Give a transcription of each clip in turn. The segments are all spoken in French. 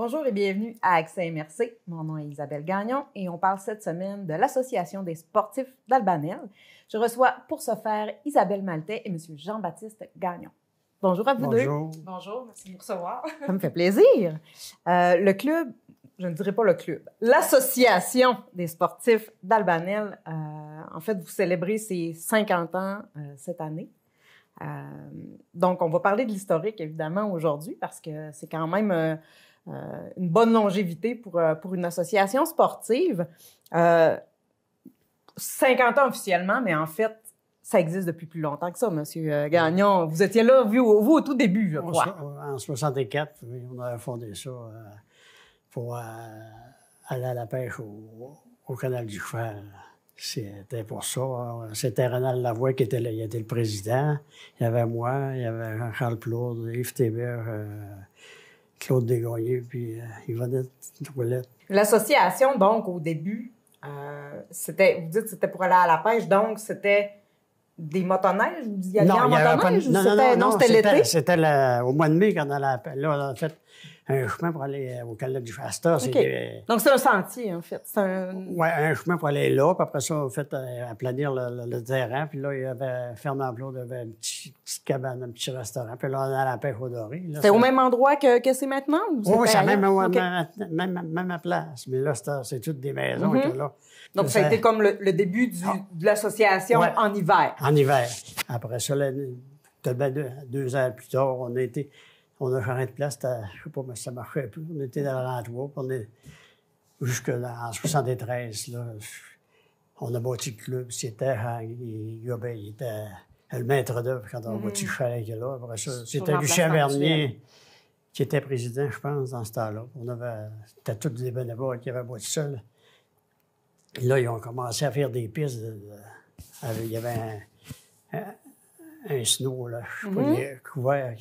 Bonjour et bienvenue à Accès MRC. Mon nom est Isabelle Gagnon et on parle cette semaine de l'Association des sportifs d'Albanel. Je reçois pour ce faire Isabelle Maltais et M. Jean-Baptiste Gagnon. Bonjour à vous deux. Bonjour, merci de nous recevoir. Ça me fait plaisir. Le club, je ne dirais pas le club, l'Association des sportifs d'Albanel, en fait, vous célébrez ses 50 ans cette année. Donc, on va parler de l'historique, évidemment, aujourd'hui, parce que c'est quand même une bonne longévité pour une association sportive. 50 ans officiellement, mais en fait, ça existe depuis plus longtemps que ça, M. Gagnon. Vous étiez là, vous au tout début, je crois. En 64, on a fondé ça pour aller à la pêche au canal du Cheval. C'était pour ça. C'était Ronald Lavoie qui était là. Il était le président. Il y avait moi, il y avait Jean-Charles Plourde, Yves Thébert, Claude Desgagnés, puis Yvonnette Ouellette. L'association, donc, au début, c'était, vous dites que c'était pour aller à la pêche, donc c'était des motoneiges? Vous y alliez en motoneige? Non, c'était l'été? C'était au mois de mai qu'on allait à la pêche. Là, on a fait un chemin pour aller au canal du Cheval. Okay. Donc, c'est un sentier, en fait. Oui, un chemin pour aller là. Puis après ça, on a fait aplanir le terrain. Puis là, il y avait Fernand Plourde, il y avait une petite cabane, un petit restaurant. Puis là, on allait à la pêche au Doré. C'était au même endroit que c'est maintenant? Oui, c'est même place. Mais là, c'est toutes des maisons. Là. Donc, ça a été comme le début de l'association en hiver. En hiver. Après ça, deux ans plus tard, on a changé de place, je sais pas, mais ça marchait plus. On était dans la Rantois, jusqu'en 73, là, on a bâti le club. C'était il était le maître d'œuvre quand on a bâti le chalet là. Après ça, c'était Lucien Vernier qui était président, je pense, dans ce temps-là. C'était tous des bénévoles qui avaient bâti ça. Là, ils ont commencé à faire des pistes. Il y avait un snow, là, je sais pas, couvert.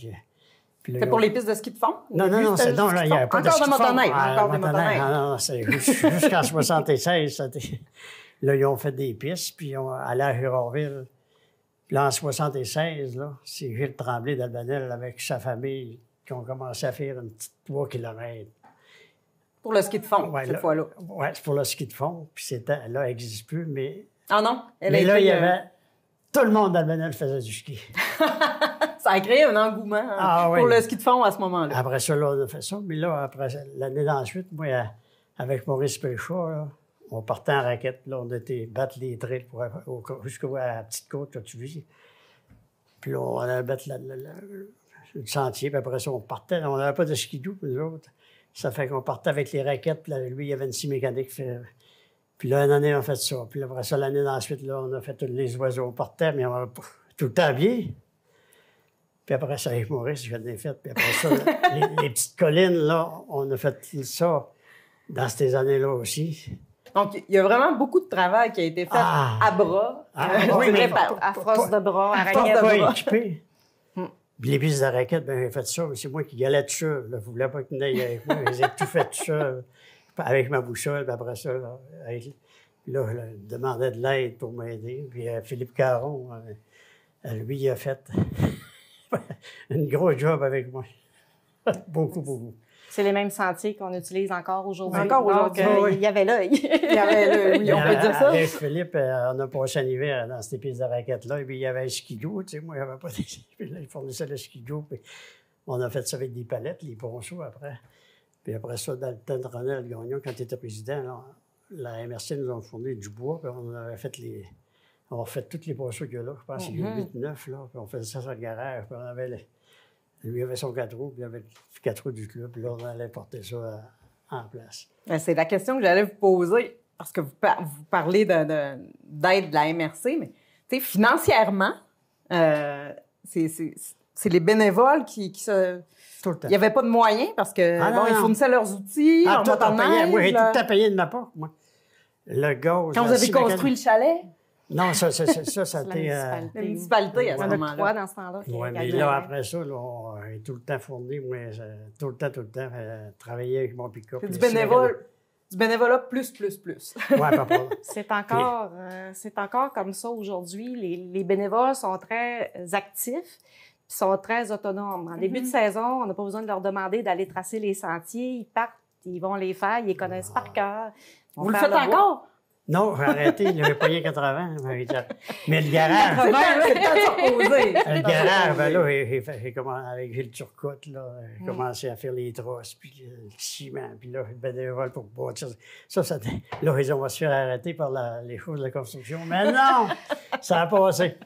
C'est pour les pistes de ski de fond? Non, il n'y avait pas de ski de fond. Encore des motoneiges. Non, c'est jusqu'en 76. Là, ils ont fait des pistes, puis ils ont allé à Girardville. Puis là, en 76, là, c'est Gilles Tremblay d'Albanel avec sa famille qui ont commencé à faire une petite 3 km. Pour le ski de fond, cette fois-là? Oui, c'est pour le ski de fond. Puis là, elle n'existe plus, mais... Ah non? Mais là, il y avait... Tout le monde d'Albanel faisait du ski. Ça a créé un engouement pour le ski de fond à ce moment-là. Après ça, là, on a fait ça. Mais là, après l'année d'ensuite, moi, avec Maurice Péchard, là, on partait en raquette. Là, on était battre les trails jusqu'à la petite côte, là, tu vis. Puis là, on allait battre le sentier. Puis après ça, on partait. On n'avait pas de skidoo, pour nous autres. Ça fait qu'on partait avec les raquettes. Puis là, lui, il y avait une scie mécanique. Puis là, une année, on a fait ça. Puis après ça, l'année d'ensuite, là, on a fait tous les oiseaux par terre, mais on a tout le temps bien. Puis après ça, avec Maurice, je l'ai fait. Puis après ça, les petites collines, là, on a fait ça dans ces années-là aussi. Donc, il y a vraiment beaucoup de travail qui a été fait à bras. Oui, mais à force de bras, à raquette de bras. Équipé. Puis les pistes de raquette, bien, j'ai fait ça, mais c'est moi qui galais tout seul. Je ne voulais pas qu'il n'aille avec moi. J'ai tout fait tout seul. Avec ma boussole, puis après ça, là, je demandais de l'aide pour m'aider. Puis Philippe Caron, lui, il a fait un gros job avec moi. Beaucoup. C'est les mêmes sentiers qu'on utilise encore aujourd'hui. Encore aujourd'hui. Il y avait l'œil. Oui, on peut dire ça. Avec Philippe, on a passé un hiver dans ces pistes de raquettes-là. Et puis il y avait un skidoo. Tu sais, moi, il n'y avait pas de... Puis là, il fournissait le skidoo. Puis on a fait ça avec des palettes, les ponceaux après. Puis après ça, dans le temps de Ronald Gagnon, quand il était président, là, la MRC nous a fourni du bois, puis on avait fait on a refait tous les ponceaux qu'il y a là. Je pense qu'il y a 8-9, là. Puis on faisait ça sur le garage. Puis on avait lui avait son 4 roues, puis il avait le 4 roues du club. Puis là, on allait porter ça en place. C'est la question que j'allais vous poser, parce que vous parlez d'aide de la MRC, mais tu sais, financièrement, c'est les bénévoles qui se... Tout le temps. Il n'y avait pas de moyens parce que ils fournissaient leurs outils, leur motoneige. Moi, j'ai tout le temps payé de ma part, moi. Le gaz. Quand vous avez construit le chalet? Non, ça a été... La municipalité, à ce moment-là. On a dans ce temps-là. Oui, mais là, après ça, là, on a tout le temps fourni, moi, tout le temps, travailler avec mon pick-up. Du bénévolat plus. Oui, papa. C'est encore comme ça aujourd'hui. Les bénévoles sont très actifs. Ils sont très autonomes. En début de saison, on n'a pas besoin de leur demander d'aller tracer les sentiers. Ils partent, ils vont les faire, ils les connaissent par cœur. Vous le faites encore? Non, j'ai arrêté, il avait payé 80. Mais le garage... C'est le temps de se reposer. Le garage, ben là, j'ai commencé avec Gilles Turcotte, là, j'ai commencé à faire les trosses, puis le ciment, puis là, le bénévole pour bâtir. Ça, là, on va se faire arrêter par les choses de la construction. Mais non! Ça a passé.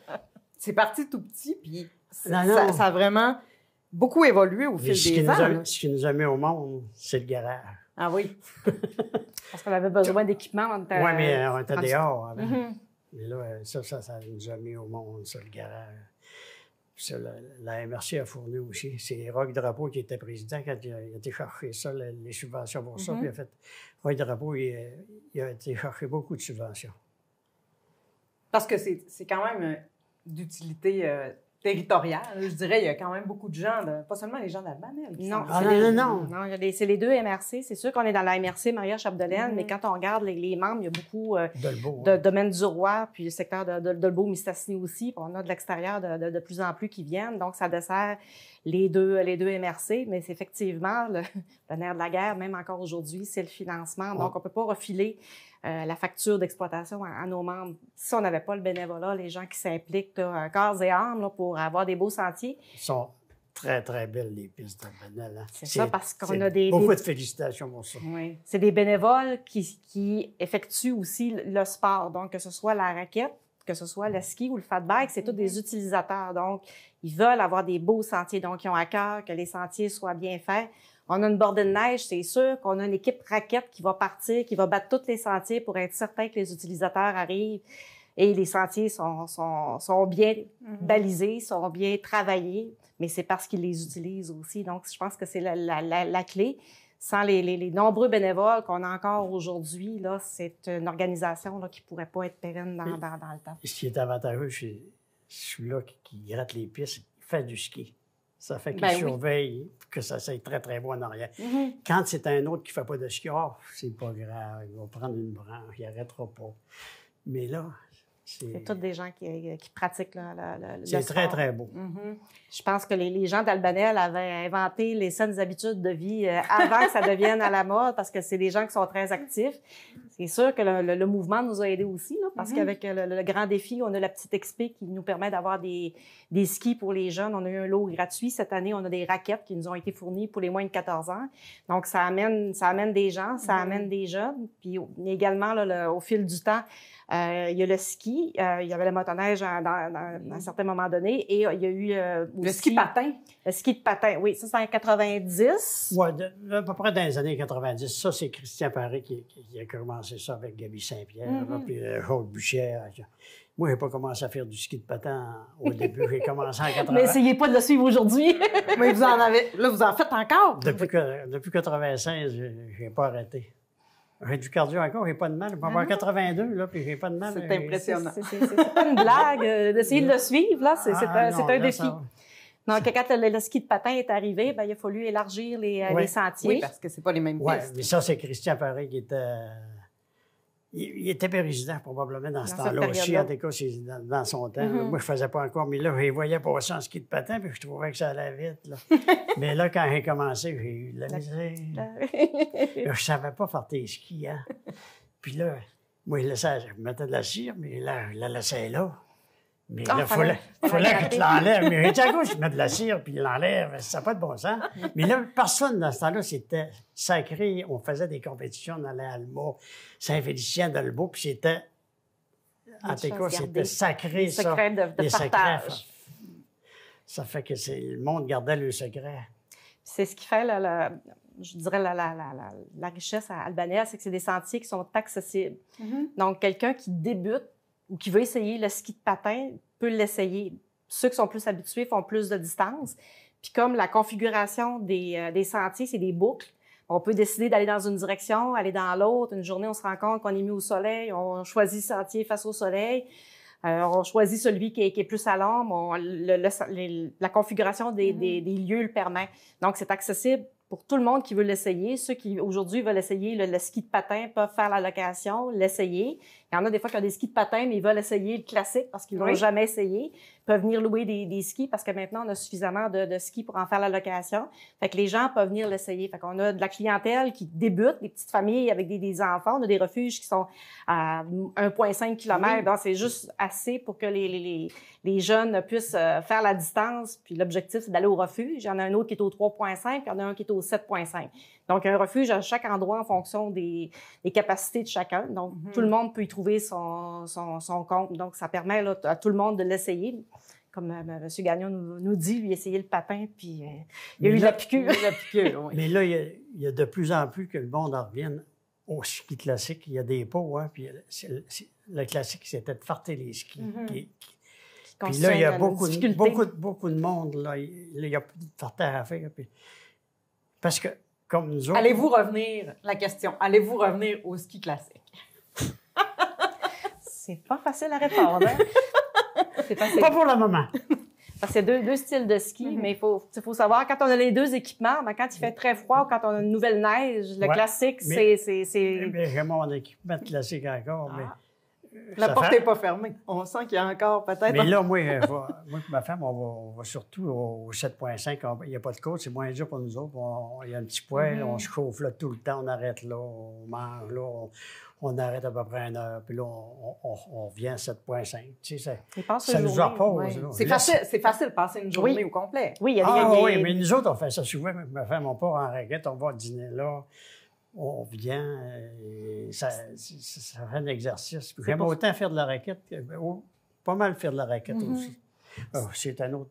C'est parti tout petit, puis Non. ça a vraiment beaucoup évolué au fil des ans. Ce qui nous a mis au monde, c'est le garage. Ah oui. Parce qu'on avait besoin d'équipement. Oui, mais on était dehors avant. Mais là, ça nous a mis au monde, ça, le garage. Ça, la MRC a fourni aussi. C'est Roch Drapeau qui était président quand il a été chercher ça, les subventions pour ça. Puis en fait, Roch Drapeau, il a été chercher beaucoup de subventions. Parce que c'est quand même d'utilité territoriale. Je dirais, il y a quand même beaucoup de gens, pas seulement les gens d'Albanel. Non, non. C'est les deux MRC. C'est sûr qu'on est dans la MRC Maria-Chapdelaine, mais quand on regarde les membres, il y a beaucoup de domaine du Roi, puis le secteur de Dolbeau-Mistassini aussi. Puis on a de l'extérieur de plus en plus qui viennent. Donc, ça dessert les deux MRC. Mais c'est effectivement le nerf de la guerre, même encore aujourd'hui, c'est le financement. Donc, on ne peut pas refiler la facture d'exploitation à nos membres. Si on n'avait pas le bénévolat, les gens qui s'impliquent corps et âme là, pour avoir des beaux sentiers. Ils sont très, très belles, les pistes d'Albanel. Hein? C'est ça, parce qu'on a beaucoup de félicitations pour ça. Oui. C'est des bénévoles qui effectuent aussi le sport. Donc, que ce soit la raquette, que ce soit le ski ou le fat bike, c'est tous des utilisateurs. Donc, ils veulent avoir des beaux sentiers. Donc, ils ont à cœur que les sentiers soient bien faits. On a une bordée de neige, c'est sûr qu'on a une équipe raquette qui va partir, qui va battre tous les sentiers pour être certain que les utilisateurs arrivent et les sentiers sont bien balisés, sont bien travaillés, mais c'est parce qu'ils les utilisent aussi. Donc, je pense que c'est la clé. Sans les nombreux bénévoles qu'on a encore aujourd'hui, là, c'est une organisation là, qui ne pourrait pas être pérenne dans le temps. Ce qui est avantageux, c'est celui-là qui gratte les pistes, il fait du ski. Ça fait qu'il surveille que ça soit très, très beau en arrière. Quand c'est un autre qui ne fait pas de ski, c'est pas grave, il va prendre une branche, il n'arrêtera pas. Mais là, c'est tous des gens qui pratiquent le c'est sport. très, très beau. Je pense que les gens d'Albanel avaient inventé les saines habitudes de vie avant que ça devienne à la mode, parce que c'est des gens qui sont très actifs. C'est sûr que le mouvement nous a aidés aussi, là, parce qu'avec le grand défi, on a la petite XP qui nous permet d'avoir des skis pour les jeunes. On a eu un lot gratuit. Cette année, on a des raquettes qui nous ont été fournies pour les moins de 14 ans. Donc, ça amène des gens, ça amène des jeunes. Puis également, là, au fil du temps, il y a le ski, il y avait le motoneige à un certain moment donné, et il y a eu aussi... Le ski patin. Le ski de patin, oui. Ça, c'est en 90. Oui, à peu près dans les années 90. Ça, c'est Christian Paré qui a commencé ça avec Gaby Saint-Pierre, là, puis Jacques Buchère. Moi, je n'ai pas commencé à faire du ski de patin au début. J'ai commencé en 80. Mais essayez pas de le suivre aujourd'hui. Mais vous en faites encore. Depuis 96, je n'ai pas arrêté. J'ai du cardio encore, j'ai pas de mal. Je vais avoir 82, là, puis j'ai pas de mal. C'est impressionnant. C'est pas une blague d'essayer de le suivre, là. C'est un défi. Donc, quand le ski de patin est arrivé, ben, il a fallu élargir les sentiers. Oui, parce que c'est pas les mêmes pistes. Oui, mais ça, c'est Christian Paré qui était... Il était président probablement dans ce temps-là aussi. En tout cas, c'est dans son temps. Là, moi, je faisais pas encore, mais là, je les voyais passer en ski de patin, puis je trouvais que ça allait vite. Là. Mais là, quand j'ai commencé, j'ai eu de la misère. Je savais pas faire tes skis. Hein. Puis là, moi, je mettais de la cire, mais là, je la laissais là. Mais là, il fallait que tu l'enlèves. Mais j'ai dit, à gauche, je mets de la cire, puis il l'enlève. Ça n'a pas de bon sens. Mais là, personne dans ce temps-là, c'était sacré. On faisait des compétitions dans les Alma, Saint-Félicien, Dolbeau, puis c'était... En tout cas, c'était sacré, ça. Des secrets de partage. Ça fait que le monde gardait le secret. C'est ce qui fait, je dirais, la richesse à Albanel, c'est que c'est des sentiers qui sont accessibles. Donc, quelqu'un qui débute ou qui veut essayer le ski de patin peut l'essayer. Ceux qui sont plus habitués font plus de distance. Puis comme la configuration des sentiers, c'est des boucles, on peut décider d'aller dans une direction, aller dans l'autre. Une journée, on se rend compte qu'on est mis au soleil, on choisit le sentier face au soleil, on choisit celui qui est plus à l'ombre. La configuration des lieux le permet. Donc, c'est accessible pour tout le monde qui veut l'essayer. Ceux qui, aujourd'hui, veulent essayer le ski de patin peuvent faire la location, l'essayer. Il y en a des fois qui ont des skis de patin, mais ils veulent essayer le classique parce qu'ils ne l'ont jamais essayé. Ils peuvent venir louer des skis parce que maintenant, on a suffisamment de skis pour en faire la location. Fait que les gens peuvent venir l'essayer. Fait qu'on a de la clientèle qui débute, des petites familles avec des enfants. On a des refuges qui sont à 1,5 km. Donc, c'est juste assez pour que les jeunes puissent faire la distance. Puis l'objectif, c'est d'aller au refuge. Il y en a un autre qui est au 3,5, puis il y en a un qui est au 7,5. Donc, un refuge à chaque endroit en fonction des capacités de chacun. Donc, tout le monde peut y trouver son compte. Donc, ça permet là, à tout le monde de l'essayer. Comme M. Gagnon nous dit, lui, essayer le patin, puis il y a eu la piqûre. Oui. Mais là, il y a de plus en plus que le monde en revienne au ski classique. Il y a des pots, hein, puis le classique, c'était de farter les skis. Puis là, il y a beaucoup de monde. Là, il y a plus de fartage à faire. Puis, parce que, comme nous autres... Allez-vous revenir au ski classique? C'est pas facile à répondre, hein? C'est facile. Pas pour le moment. Parce que c'est deux styles de ski, mais il faut savoir, quand on a les deux équipements, ben, quand il fait très froid ou quand on a une nouvelle neige, le classique, c'est... Mais j'ai mon équipement classique encore, mais... La porte n'est pas fermée. On sent qu'il y a encore peut-être... Mais là, moi et ma femme, on va surtout au 7,5. Il n'y a pas de côte, c'est moins dur pour nous autres. Il y a un petit poêle, on se chauffe là tout le temps, on arrête là, on mange là, on arrête à peu près 1 heure, puis là, on revient à 7,5. Tu sais, ça nous repose. Ouais. C'est facile de passer une journée au complet. Oui, il y a oui, mais nous autres, on fait ça souvent. Ma femme, on part en raquette, on va dîner là. On vient, ça fait un exercice. J'aime autant faire de la raquette, pas mal faire de la raquette aussi. C'est une autre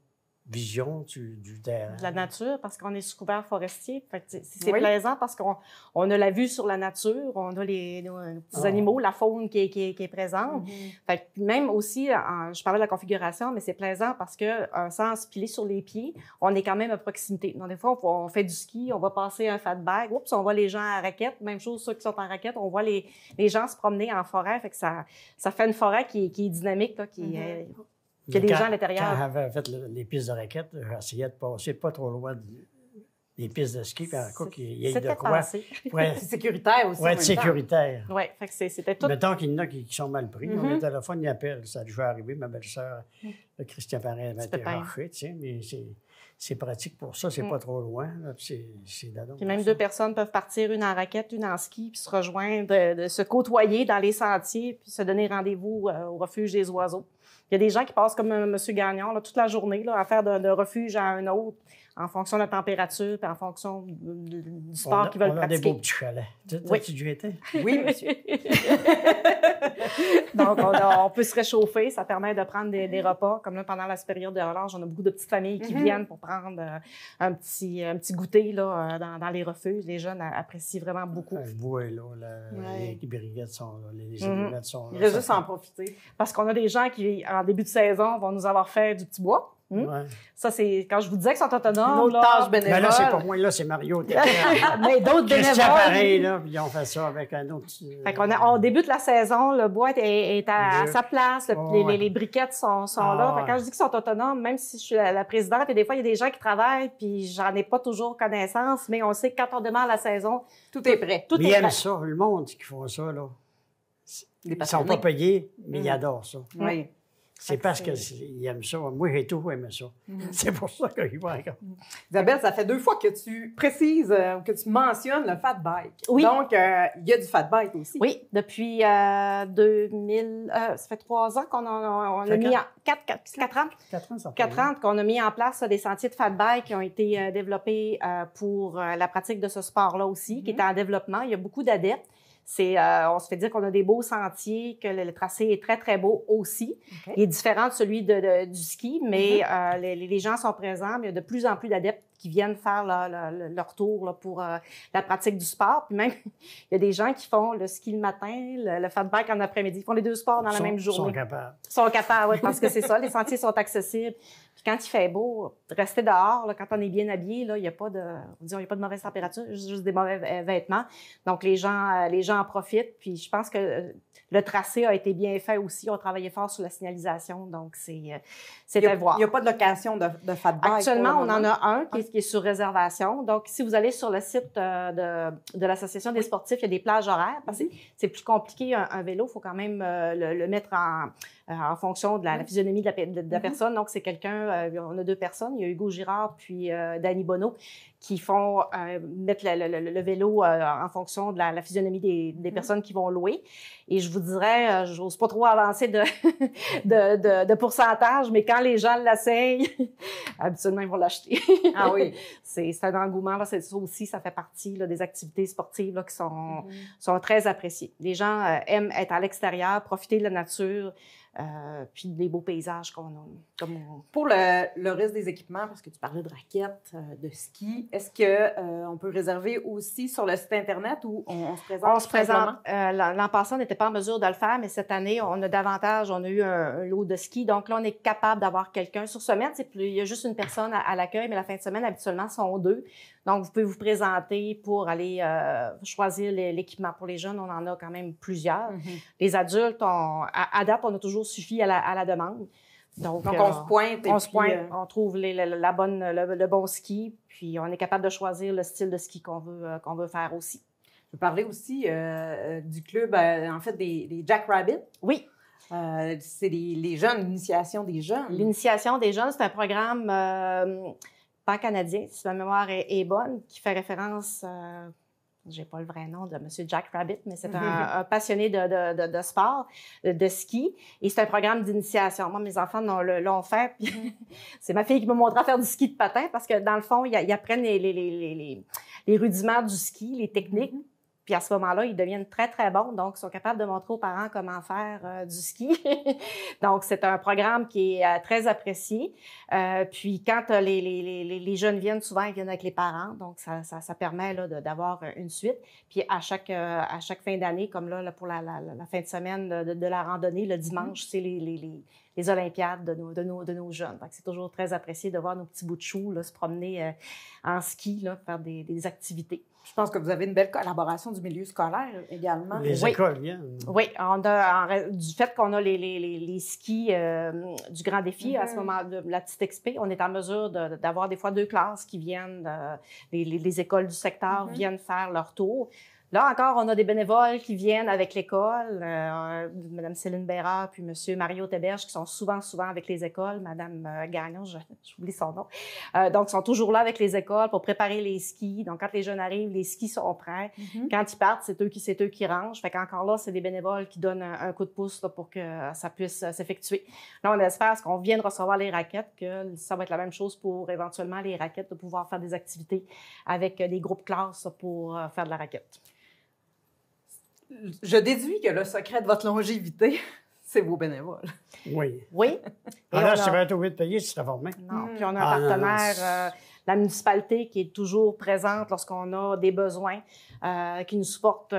vision du terrain. De la nature, parce qu'on est sous couvert forestier. C'est plaisant parce qu'on a la vue sur la nature, on a nos petits animaux, la faune qui est présente. Fait que même aussi, je parlais de la configuration, mais c'est plaisant parce que sans se piler sur les pieds, on est quand même à proximité. Donc, des fois, on fait du ski, on va passer un fat bag, oups, on voit les gens à raquette. Même chose, ceux qui sont en raquette, on voit les gens se promener en forêt. Fait que ça fait une forêt qui est dynamique, là, qu'il y a des gens à l'intérieur. Quand j'avais fait les pistes de raquettes, j'essayais de passer pas trop loin des pistes de ski, puis en cas qu'il y ait de quoi. C'est sécuritaire aussi. Pour être sécuritaire. Oui, fait que c'était tout. Mettons qu'il y en a qui sont mal pris. Le téléphone, il appelle. Ça a dû arriver. Ma belle-sœur, Christian Parrain, avait été arraché, tu sais, mais c'est pratique pour ça. C'est pas trop loin. Là, puis même 2 personnes peuvent partir, une en raquette, une en ski, puis se rejoindre, de se côtoyer dans les sentiers, puis se donner rendez-vous au refuge des oiseaux. Il y a des gens qui passent comme M. Gagnon là, toute la journée là, à faire de refuge à un autre en fonction de la température et en fonction du sport qu'ils veulent pratiquer. On a des beaux petits chalets. Tu déjà été? Oui, monsieur. Donc, on peut se réchauffer. Ça permet de prendre des repas. Comme là, pendant la période de relâche, on a beaucoup de petites familles qui viennent pour prendre un petit goûter là, dans les refuges. Les jeunes apprécient vraiment beaucoup. Le bois est là. Les briquettes sont là. Les allumettes sont là. Il reste juste à en profiter. Parce qu'on a des gens qui, en début de saison, vont nous avoir fait du petit bois. Ouais. Ça, c'est quand je vous disais qu'ils sont autonomes. Une autre tâche bénévole. Mais là, c'est pas moi, là, c'est Mario. Mais d'autres bénévoles. Pareil, là, puis on fait ça avec un autre. Fait qu'on on débute la saison, le bois est à sa place, les briquettes sont là. Fait que quand je dis qu'ils sont autonomes, même si je suis la présidente, et des fois, il y a des gens qui travaillent, puis j'en ai pas toujours connaissance, mais on sait que quand on démarre la saison, tout est prêt. Tout est prêt. Ça, le monde qui font ça, là. Ils ne sont pas payés, mais ils adorent ça. Oui. C'est parce qu'ils aiment ça. Moi, j'ai toujours aimé ça. C'est pour ça qu'ils vont encore. Isabelle, ça fait 2 fois que tu précises, que tu mentionnes le fat bike. Oui. Donc, il y a du fat bike aussi. Oui, depuis 2000, ça fait 3 ans qu'on a mis en... 4 ans qu'on a mis en place des sentiers de fat bike qui ont été développés pour la pratique de ce sport-là aussi, qui est en développement. Il y a beaucoup d'adeptes. On se fait dire qu'on a des beaux sentiers, que le tracé est très, très beau aussi. Okay. Il est différent de celui du ski, mais les gens sont présents, mais il y a de plus en plus d'adeptes qui viennent faire leur tour là, pour la pratique du sport. Puis même, il y a des gens qui font le ski le matin, le fat bike en après-midi. Ils font les 2 sports dans la même journée. Ils sont capables. Oui, parce que c'est ça, les sentiers sont accessibles. Puis quand il fait beau, rester dehors, là, quand on est bien habillé, là, il n'y a pas de mauvaise température, juste des mauvais vêtements. Donc, les gens gens en profitent. Puis je pense que le tracé a été bien fait aussi. On travaillait fort sur la signalisation, donc c'est à voir. Il n'y a pas de location de fat bike. Actuellement, on en a un qui est sur réservation. Donc, si vous allez sur le site de l'Association des sportifs, il y a des plages horaires. Parce que c'est plus compliqué, un vélo. Il faut quand même le mettre en fonction de la physionomie de la personne. Donc, c'est quelqu'un, on a 2 personnes. Il y a Hugo Girard puis Danny Bonneau qui font mettre le vélo en fonction de la physionomie des personnes qui vont louer. Et je vous dirais, j'ose pas trop avancer de pourcentage, mais quand les gens l'essayent, habituellement, ils vont l'acheter. Ah oui. C'est un engouement. Là, ça aussi, ça fait partie là, des activités sportives là, qui sont très appréciées. Les gens aiment être à l'extérieur, profiter de la nature, puis des beaux paysages qu'on a. Pour le reste des équipements, parce que tu parlais de raquettes, de ski, est-ce qu'on peut réserver aussi sur le site Internet ou on se présente? On se présente. L'an passé, on n'était pas en mesure de le faire, mais cette année, on a eu un lot de ski. Donc là, on est capable d'avoir quelqu'un. Sur semaine, il y a juste une personne à l'accueil, mais la fin de semaine, habituellement, sont 2. Donc, vous pouvez vous présenter pour aller choisir l'équipement. Pour les jeunes, on en a quand même plusieurs. Les adultes, à date, on a toujours suffi à la demande. Donc on se pointe. On trouve le bon ski, puis on est capable de choisir le style de ski qu'on veut faire aussi. Je parlais aussi du club, en fait, des Jack Rabbit. Oui. C'est les jeunes, l'initiation des jeunes. L'initiation des jeunes, c'est un programme pan-canadien, si ma mémoire est bonne, qui fait référence... j'ai pas le vrai nom de M. Jack Rabbit, mais c'est un passionné de sport, de ski. Et c'est un programme d'initiation. Moi, mes enfants l'ont fait. Puis c'est ma fille qui m'a montré à faire du ski de patin parce que, dans le fond, ils apprennent les rudiments du ski, les techniques. Puis à ce moment-là, ils deviennent très, très bons. Donc, ils sont capables de montrer aux parents comment faire du ski. Donc, c'est un programme qui est très apprécié. Puis quand les jeunes viennent, souvent, ils viennent avec les parents. Donc, ça permet là, d'avoir une suite. Puis à chaque fin d'année, comme là pour la fin de semaine de la randonnée, le dimanche, c'est les Olympiades de nos jeunes. Donc, c'est toujours très apprécié de voir nos petits bouts de chou là, se promener en ski, là, faire des activités. Je pense que vous avez une belle collaboration du milieu scolaire également. Les écoles viennent. Oui, du fait qu'on a les skis du Grand Défi, à ce moment de la petite expé, on est en mesure d'avoir des fois 2 classes qui viennent, les écoles du secteur viennent faire leur tour. Là encore, on a des bénévoles qui viennent avec l'école, Mme Céline Bérard puis M. Mario Théberge qui sont souvent avec les écoles, Mme Gagnon, j'oublie son nom. Donc, ils sont toujours là avec les écoles pour préparer les skis. Donc, quand les jeunes arrivent, les skis sont prêts. Quand ils partent, c'est eux qui rangent. Fait qu'encore là, c'est des bénévoles qui donnent un coup de pouce là, pour que ça puisse s'effectuer. Là, on espère, parce qu'on vient de recevoir les raquettes, que ça va être la même chose pour éventuellement les raquettes, de pouvoir faire des activités avec des groupes classes pour faire de la raquette. Je déduis que le secret de votre longévité, c'est vos bénévoles. Oui. Oui. Alors, si tu vas être obligé de payer, tu serais formé. Non. Puis on a un partenaire, la municipalité, qui est toujours présente lorsqu'on a des besoins, qui nous supporte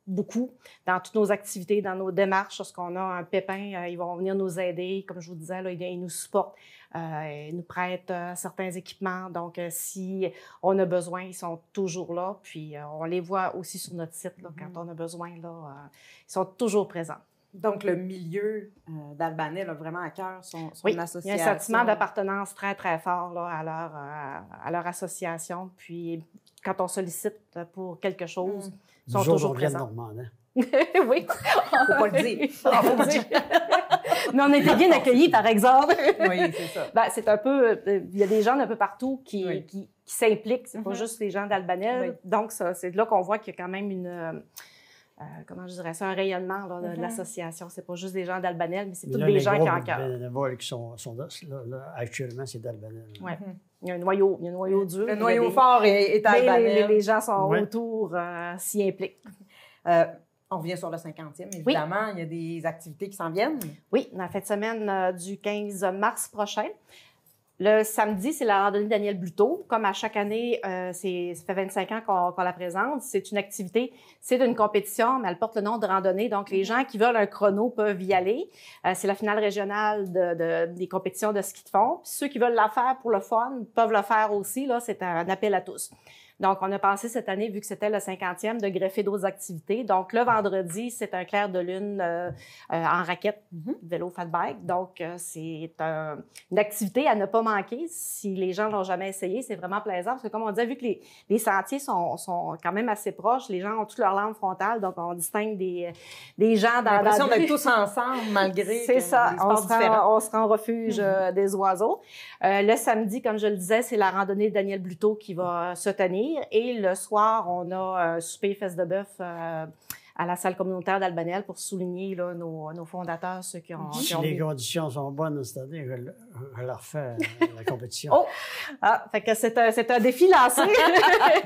beaucoup dans toutes nos activités, dans nos démarches. Lorsqu'on a un pépin, ils vont venir nous aider. Comme je vous disais, là, ils nous supportent, ils nous prêtent certains équipements. Donc, si on a besoin, ils sont toujours là. Puis, on les voit aussi sur notre site là, quand on a besoin. Là, ils sont toujours présents. Donc, le milieu d'Albanais a vraiment à cœur son association. Il y a un sentiment d'appartenance très, très fort là, à leur association. Puis, quand on sollicite pour quelque chose, ils sont toujours présents. Oui. Faut pas le dire. Faut le dire. Mais on a été bien accueillis, par exemple. Oui, c'est ça. Ben, c'est un peu... Il y a des gens d'un peu partout qui s'impliquent. C'est pas juste les gens d'Albanais. Donc, c'est là qu'on voit qu'il y a quand même une... comment je dirais ça, un rayonnement là, de l'association. C'est pas juste des gens d'Albanel, mais c'est tous des gens qui ont en cœur. Les bénévoles qui sont là, actuellement, c'est d'Albanel. Oui. Il y a un noyau dur. Le noyau fort est à Albanel. Les gens sont autour, s'y impliquent. On revient sur le 50e, évidemment. Oui. Il y a des activités qui s'en viennent. Oui, dans la fin de semaine du 15 mars prochain. Le samedi, c'est la randonnée Daniel Bluteau. Comme à chaque année, ça fait 25 ans qu'on la présente. C'est une activité, c'est une compétition, mais elle porte le nom de randonnée. Donc, les gens qui veulent un chrono peuvent y aller. C'est la finale régionale des compétitions de ski de fond. Puis ceux qui veulent la faire pour le fun peuvent le faire aussi. Là, c'est un appel à tous. Donc, on a pensé cette année, vu que c'était le 50e, de greffer d'autres activités. Donc, le vendredi, c'est un clair de lune en raquette, vélo fat bike. Donc, c'est une activité à ne pas manquer. Si les gens l'ont jamais essayé, c'est vraiment plaisant. Parce que comme on disait, vu que les sentiers sont quand même assez proches, les gens ont toute leur lampe frontale. Donc, on distingue des gens dans l'impression d'être tous ensemble, malgré c'est ça. on se rend au refuge des oiseaux. Le samedi, comme je le disais, c'est la randonnée de Daniel Bluteau qui va se tenir. Et le soir, on a un souper fesse de bœuf à la salle communautaire d'Albanel pour souligner là, nos fondateurs, ceux qui ont... Si les conditions sont bonnes, c'est-à-dire je leur fais la compétition. Oh! Ah, fait que c'est un défi lancé.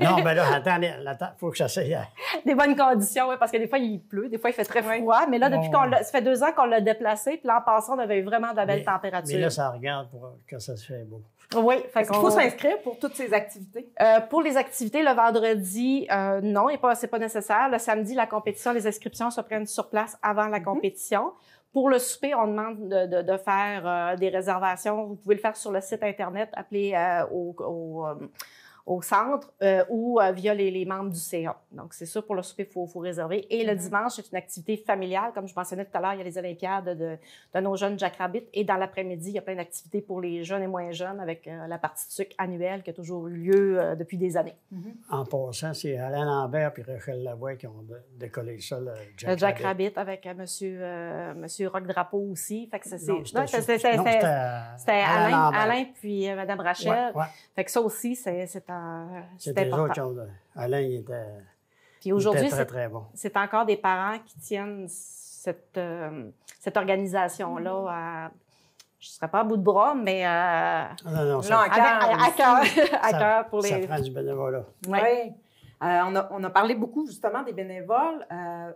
Non, mais là, attends, faut que j'essaye. Des bonnes conditions, oui, parce que des fois, il pleut, des fois, il fait très froid. Mais là, depuis ça fait 2 ans qu'on l'a déplacé, puis l'an passé, on avait eu vraiment de belles températures. Mais là, ça regarde pour que ça se fait beau. Oui. Il faut s'inscrire pour toutes ces activités? Pour les activités, le vendredi, non, c'est pas nécessaire. Le samedi, la compétition, les inscriptions se prennent sur place avant la compétition. Pour le souper, on demande de faire des réservations. Vous pouvez le faire sur le site Internet, appeler au centre ou via les membres du CA. Donc, c'est sûr, pour le souper, il faut réserver. Et le dimanche, c'est une activité familiale. Comme je mentionnais tout à l'heure, il y a les Olympiades de nos jeunes Jackrabbit. Et dans l'après-midi, il y a plein d'activités pour les jeunes et moins jeunes avec la partie de sucre annuelle qui a toujours eu lieu depuis des années. En passant, c'est Alain Lambert et Rachel Lavoie qui ont décollé ça, le Jackrabbit avec Monsieur Roch Drapeau aussi. Fait que c'était Alain puis Mme Rachel. Fait que ça aussi, c'était autres qui ont... Alain, il était... Puis aujourd'hui, très, très bon. C'est encore des parents qui tiennent cette organisation-là je ne serais pas à bout de bras, mais à cœur pour les... Ça prend du bénévolat. Oui. On a parlé beaucoup, justement, des bénévoles.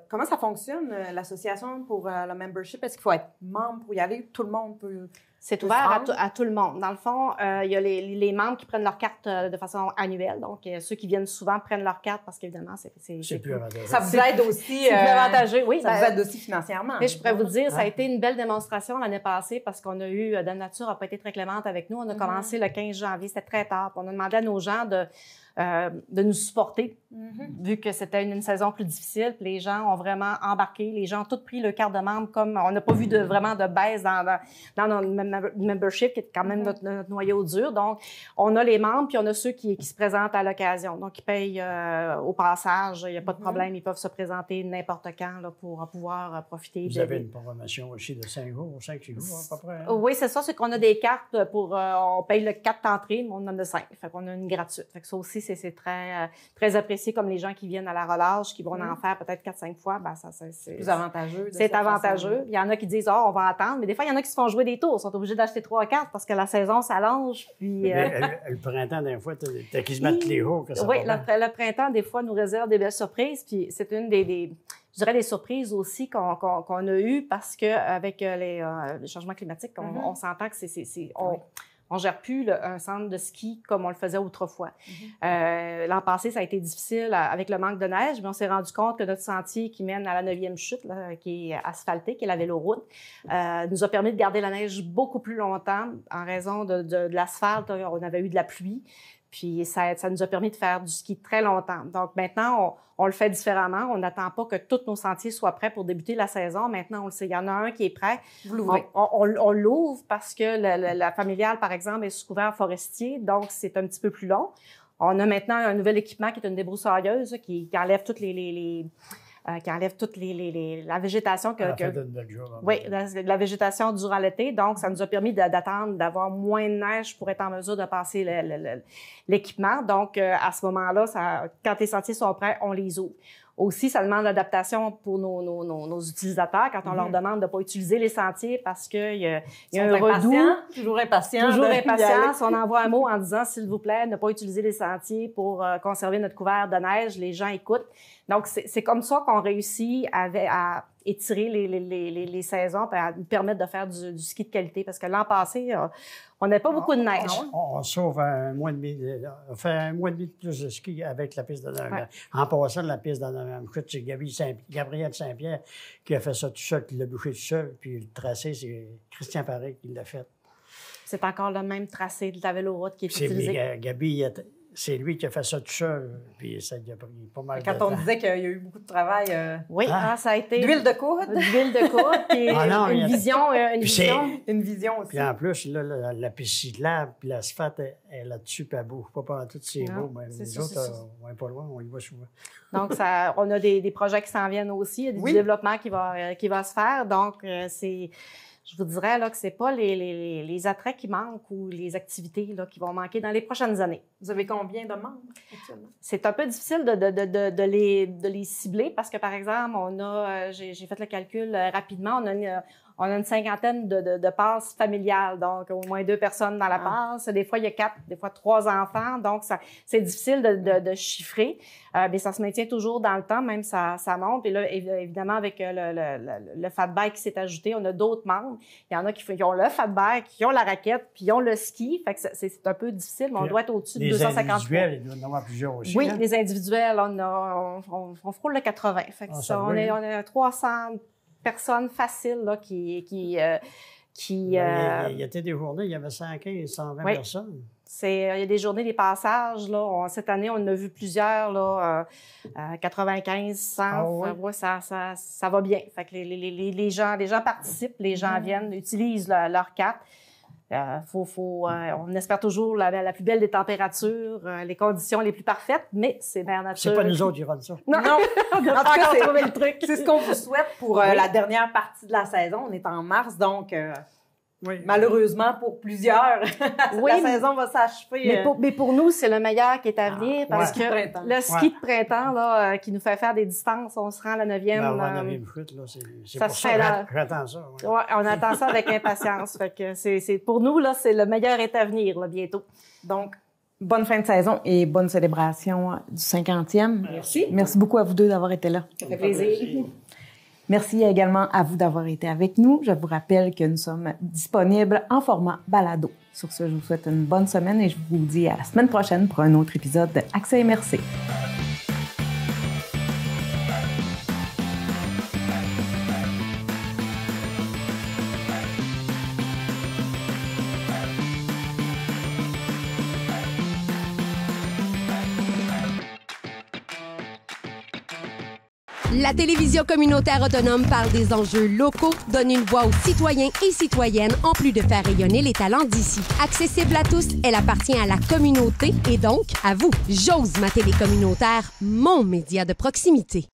Comment ça fonctionne, l'association, pour le membership? Est-ce qu'il faut être membre pour y aller? Tout le monde peut... C'est ouvert à tout le monde. Dans le fond, il y a les membres qui prennent leur carte de façon annuelle. Donc, ceux qui viennent souvent prennent leur carte parce qu'évidemment, c'est plus avantageux. Ça vous aide aussi... C'est plus avantageux, oui. Ça vous aide aussi financièrement. Mais je pourrais vous dire, ça a été une belle démonstration l'année passée parce qu'on a eu... Dame Nature n'a pas été très clémente avec nous. On a commencé le 15 janvier. C'était très tard. On a demandé à nos gens de nous supporter, vu que c'était une saison plus difficile. Puis les gens ont vraiment embarqué. Les gens ont tous pris le carte de membre comme... On n'a pas vu vraiment de baisse dans notre membership, qui est quand même notre noyau dur. Donc, on a les membres, puis on a ceux qui se présentent à l'occasion. Donc, ils payent au passage. Il n'y a pas de problème. Ils peuvent se présenter n'importe quand là, pour pouvoir profiter. Vous avez une promotion aussi de 5 jours, 5-6 jours à peu près. Hein? Oui, c'est ça. C'est qu'on a des cartes pour... on paye le 4 d'entrée, mais on en a 5. Fait qu'on a une gratuite. Fait que ça aussi, c'est très, très apprécié, comme les gens qui viennent à la relâche, qui vont en faire peut-être 4-5 fois. Ben, c'est plus avantageux. C'est avantageux. Il y en a qui disent, on va attendre. Mais des fois, il y en a qui se font jouer des tours. Ils sont obligés d'acheter 3 cartes parce que la saison s'allonge. Puis, le printemps, des fois, t'as qu'ils se mettent les jours. Oui, le printemps, des fois, nous réserve des belles surprises. Puis c'est une je dirais des surprises aussi qu'on a eues parce qu'avec les changements climatiques, on s'entend que on gère plus un centre de ski comme on le faisait autrefois. L'an passé, ça a été difficile avec le manque de neige, mais on s'est rendu compte que notre sentier qui mène à la 9e chute, là, qui est asphalté, qui est la véloroute, nous a permis de garder la neige beaucoup plus longtemps en raison de l'asphalte. On avait eu de la pluie. Puis ça nous a permis de faire du ski très longtemps. Donc maintenant, on le fait différemment. On n'attend pas que tous nos sentiers soient prêts pour débuter la saison. Maintenant, on le sait, il y en a un qui est prêt. Vous l'ouvrez. On l'ouvre parce que la familiale, par exemple, est sous couvert forestier, donc c'est un petit peu plus long. On a maintenant un nouvel équipement qui est une débroussailleuse qui enlève toutes la végétation oui, la végétation durant l'été. Donc, ça nous a permis d'attendre, d'avoir moins de neige pour être en mesure de passer l'équipement. Donc, à ce moment-là, quand les sentiers sont prêts, on les ouvre. Aussi, ça demande l'adaptation pour nos utilisateurs quand on leur demande de ne pas utiliser les sentiers parce qu'il y a un redout. Toujours impatient. Si on envoie un mot en disant, s'il vous plaît, ne pas utiliser les sentiers pour conserver notre couvert de neige, les gens écoutent. Donc, c'est comme ça qu'on réussit à étirer les saisons et à nous permettre de faire du ski de qualité. Parce que l'an passé, on n'avait pas beaucoup de neige. On sauve un mois et demi. On fait un mois et demi de plus de ski avec la piste de Neuve. En passant de la piste de Neuve, c'est Gabriel Saint-Pierre qui a fait ça tout seul, qui l'a bouché tout seul. Puis le tracé, c'est Christian Paré qui l'a fait. C'est encore le même tracé de la véloroute qui est utilisé. Gabi, c'est lui qui a fait ça tout seul. Puis ça lui a pris pas mal de Quand temps. on disait qu'il y a eu beaucoup de travail, Oui, ça a été... d'huile de coude, D'huile de coude, puis une vision. une vision aussi. Puis en plus, là, la piste cyclable, puis l'asphalte, elle est là-dessus, puis elle bouge pas pendant tout, c'est Non, beau. Mais c'est nous ça, autres, c'est ça. on n'est pas loin, on y va souvent. Donc, on a des projets qui s'en viennent aussi. Il y a du développement qui va se faire. Donc, je vous dirais là, que c'est pas les attraits qui manquent ou les activités là, qui vont manquer dans les prochaines années. Vous avez combien de membres actuellement? C'est un peu difficile de les cibler parce que, par exemple, j'ai fait le calcul rapidement, on a une cinquantaine de passes familiales, donc au moins 2 personnes dans la passe. Des fois, il y a 4, des fois 3 enfants, donc c'est difficile de chiffrer. Mais ça se maintient toujours dans le temps, même ça monte. Et là, évidemment, avec le fat bike qui s'est ajouté, on a d'autres membres. Il y en a qui ont le fat bike, qui ont la raquette, puis ils ont le ski. Fait que c'est un peu difficile, mais on doit être au-dessus de 250. Les individuels, il doit y en avoir plusieurs aussi. Oui, hein? les individuels, on frôle le 80. Fait que on a 300 personnes faciles là, qui Il y a des journées, il y avait 115, 120 personnes. Il y a des journées, des passages. Là, cette année, on en a vu plusieurs, là, 95, 100. Ça va bien. Fait que les gens participent, les gens viennent, utilisent leur carte. On espère toujours la plus belle des températures, les conditions les plus parfaites, mais c'est Mère Nature. C'est pas nous autres qui rendent ça. Non, on n'a pas encore trouvé le truc. C'est ce qu'on vous souhaite pour la dernière partie de la saison. On est en mars, donc malheureusement pour plusieurs, la saison va s'achever. Mais pour nous, c'est le meilleur qui est à venir parce que le ski de printemps là, qui nous fait faire des distances, on se rend à la 9e. La 9e chute, là, c'est pour ça que j'attends ça. Ouais, on attend ça avec impatience. Fait que c'est pour nous, là, c'est le meilleur est à venir là, bientôt. Donc, bonne fin de saison et bonne célébration du 50e. Merci. Merci beaucoup à vous deux d'avoir été là. Ça fait plaisir. Merci également à vous d'avoir été avec nous. Je vous rappelle que nous sommes disponibles en format balado. Sur ce, je vous souhaite une bonne semaine et je vous dis à la semaine prochaine pour un autre épisode de Accès MRC. La télévision communautaire autonome parle des enjeux locaux, donne une voix aux citoyens et citoyennes en plus de faire rayonner les talents d'ici. Accessible à tous, elle appartient à la communauté et donc à vous. J'ose ma télé communautaire, mon média de proximité.